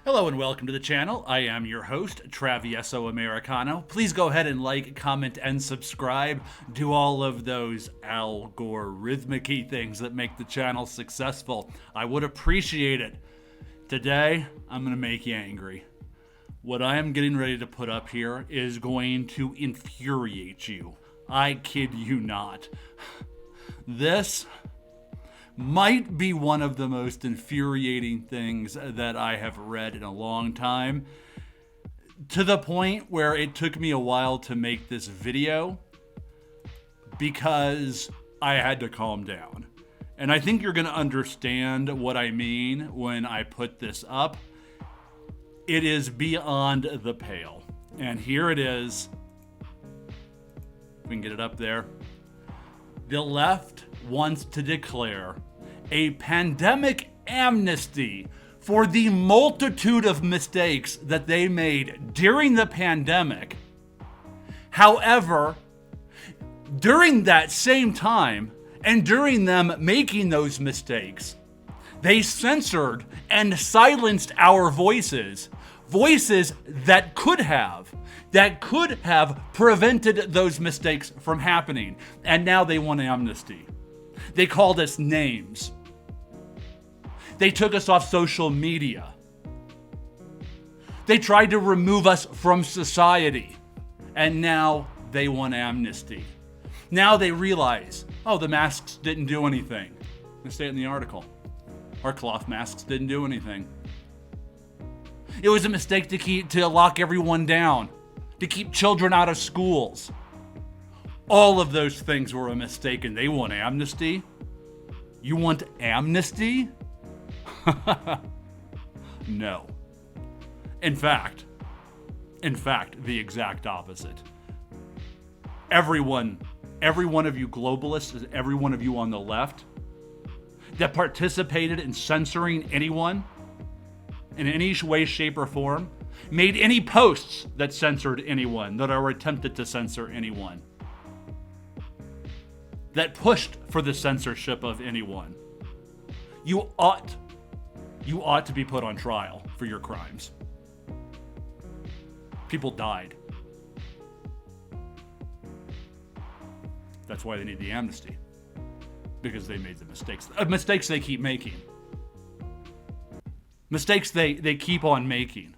Hello and welcome to the channel. I am your host, Travieso Americano. Please go ahead and like, comment, and subscribe. Do all of those algorithmic-y things that make the channel successful. I would appreciate it. Today, I'm going to make you angry. What I am getting ready to put up here is going to infuriate you. I kid you not. This might be one of the most infuriating things that I have read in a long time, to the point where it took me a while to make this video because I had to calm down. And I think you're going to understand what I mean when I put this up. It is beyond the pale. And here it is. We can get it up there. The left wants to declare a pandemic amnesty for the multitude of mistakes that they made during the pandemic. However, during that same time, and during them making those mistakes, they censored and silenced our voices. Voices that could have prevented those mistakes from happening. And now they want amnesty. They called us names. They took us off social media. They tried to remove us from society. And now they want amnesty. Now they realize, oh, the masks didn't do anything. They say it in the article. Our cloth masks didn't do anything. It was a mistake to lock everyone down, to keep children out of schools. All of those things were a mistake, and they want amnesty. You want amnesty? No. In fact, the exact opposite. Every one of you globalists, every one of you on the left that participated in censoring anyone in any way, shape, or form, made any posts that censored anyone, that are attempted to censor anyone, that pushed for the censorship of anyone, you ought to be put on trial for your crimes. People died. That's why they need the amnesty. Because they made the mistakes. Mistakes they keep making. Mistakes they keep on making.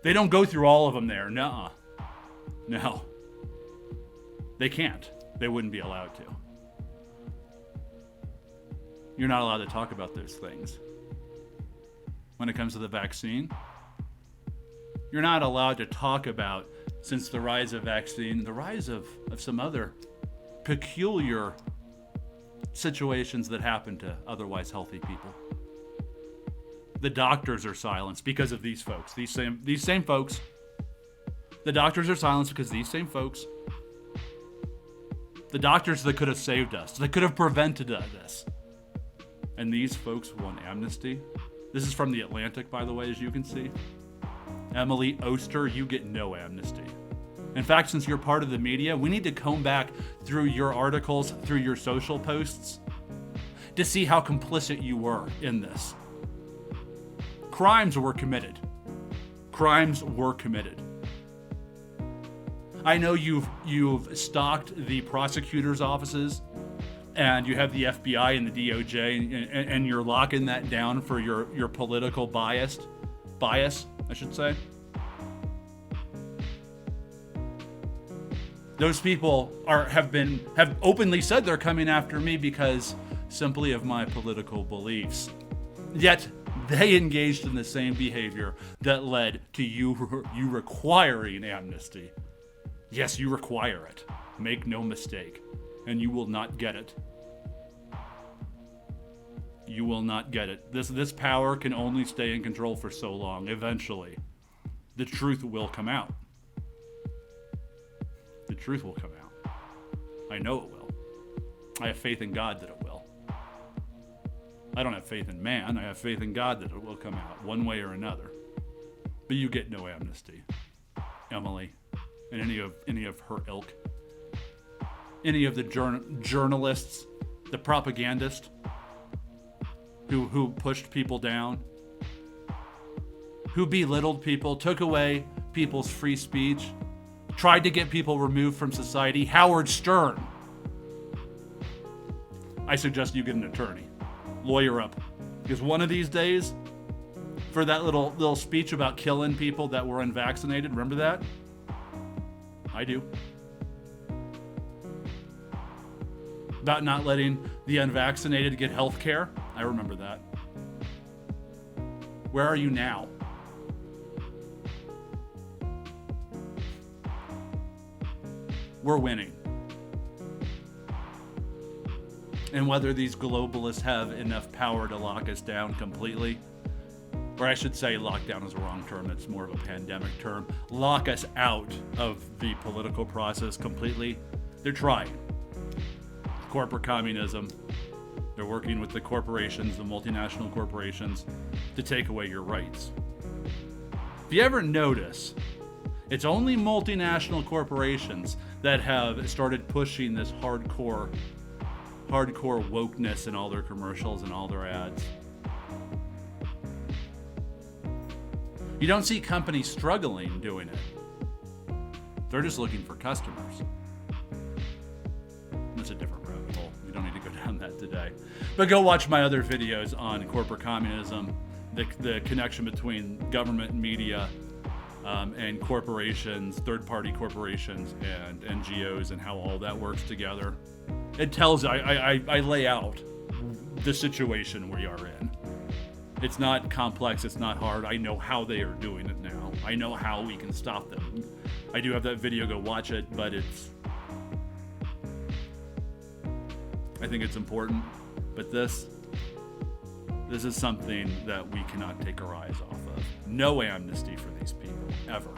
They don't go through all of them there. Nuh-uh. No. They can't. They wouldn't be allowed to. You're not allowed to talk about those things. When it comes to the vaccine, you're not allowed to talk about, since the rise of vaccine, the rise of some other peculiar situations that happen to otherwise healthy people. The doctors are silenced because of these folks. These same folks. The doctors are silenced because these same folks. The doctors that could have saved us, that could have prevented this. And these folks want amnesty. This is from The Atlantic, by the way, as you can see. Emily Oster, you get no amnesty. In fact, since you're part of the media, we need to comb back through your articles, through your social posts, to see how complicit you were in this. Crimes were committed. Crimes were committed. I know you've stalked the prosecutors' offices, and you have the FBI and the DOJ, and you're locking that down for your political bias, I should say. Those people have openly said they're coming after me because simply of my political beliefs. Yet they engaged in the same behavior that led to you requiring amnesty. Yes, you require it. Make no mistake. And you will not get it. You will not get it. This power can only stay in control for so long. Eventually, the truth will come out. The truth will come out. I know it will. I have faith in God that it will. I don't have faith in man. I have faith in God that it will come out one way or another. But you get no amnesty, Emily, and any of her ilk, any of the journalists, the propagandists who pushed people down, who belittled people, took away people's free speech, tried to get people removed from society. Howard Stern. I suggest you get an attorney, lawyer up, because one of these days, for that little speech about killing people that were unvaccinated, remember that? I do. About not letting the unvaccinated get health care. I remember that. Where are you now? We're winning. And whether these globalists have enough power to lock us down completely, or I should say lockdown is a wrong term, it's more of a pandemic term, lock us out of the political process completely, they're trying. Corporate communism, they're working with the corporations, the multinational corporations, to take away your rights. If you ever notice, it's only multinational corporations that have started pushing this hardcore wokeness in all their commercials and all their ads. You don't see companies struggling doing it. They're just looking for customers. That's a different rabbit hole. We don't need to go down that today. But go watch my other videos on corporate communism, the connection between government and media, and corporations, third-party corporations, and NGOs, and how all that works together. It tells, I lay out the situation we are in. It's not complex, it's not hard. I know how they are doing it now. I know how we can stop them. I do have that video, go watch it, but I think it's important. But this is something that we cannot take our eyes off of. No amnesty for these people, ever.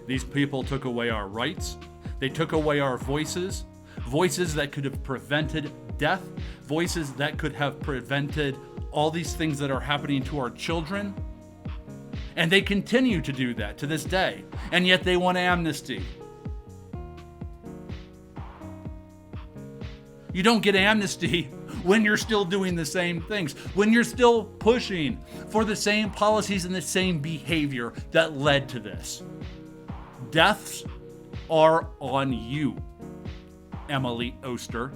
These people took away our rights. They took away our voices. Voices that could have prevented death. Voices that could have prevented all these things that are happening to our children. And they continue to do that to this day. And yet they want amnesty. You don't get amnesty when you're still doing the same things, when you're still pushing for the same policies and the same behavior that led to this. Deaths are on you, Emily Oster,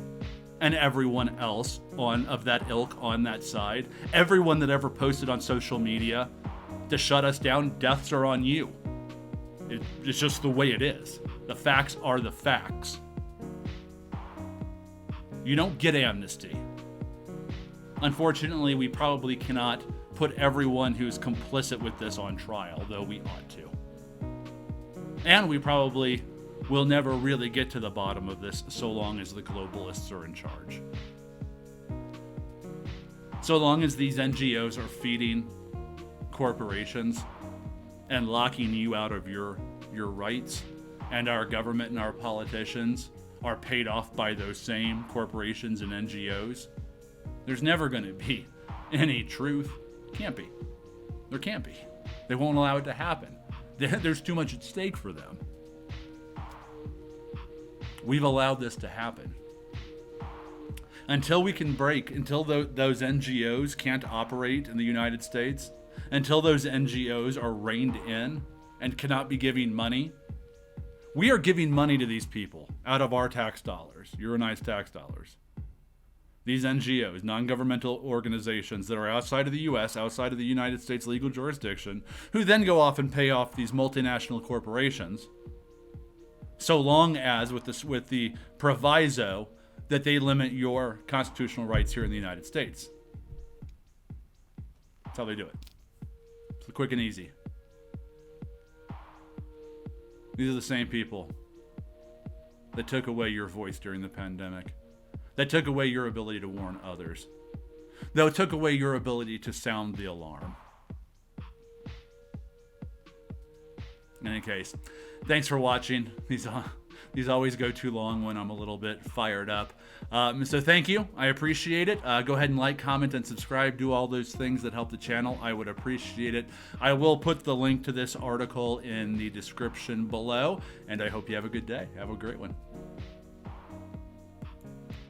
and everyone else of that ilk on that side. Everyone that ever posted on social media to shut us down, deaths are on you. It's just the way it is. The facts are the facts. You don't get amnesty. Unfortunately, we probably cannot put everyone who's complicit with this on trial, though we ought to. And we probably will never really get to the bottom of this so long as the globalists are in charge. So long as these NGOs are feeding corporations and locking you out of your rights, and our government and our politicians are paid off by those same corporations and NGOs, there's never going to be any truth. Can't be. There can't be. They won't allow it to happen. There's too much at stake for them. We've allowed this to happen. Until we can break, until those NGOs can't operate in the United States, until those NGOs are reined in and cannot be giving money, we are giving money to these people out of our tax dollars, your and I's tax dollars. These NGOs, non-governmental organizations that are outside of the U.S., outside of the United States legal jurisdiction, who then go off and pay off these multinational corporations, so long as with the proviso that they limit your constitutional rights here in the United States. That's how they do it. It's quick and easy. These are the same people that took away your voice during the pandemic, that took away your ability to warn others, that took away your ability to sound the alarm. In any case, thanks for watching. These always go too long when I'm a little bit fired up. So thank you. I appreciate it. Go ahead and like, comment, and subscribe. Do all those things that help the channel. I would appreciate it. I will put the link to this article in the description below, and I hope you have a good day. Have a great one.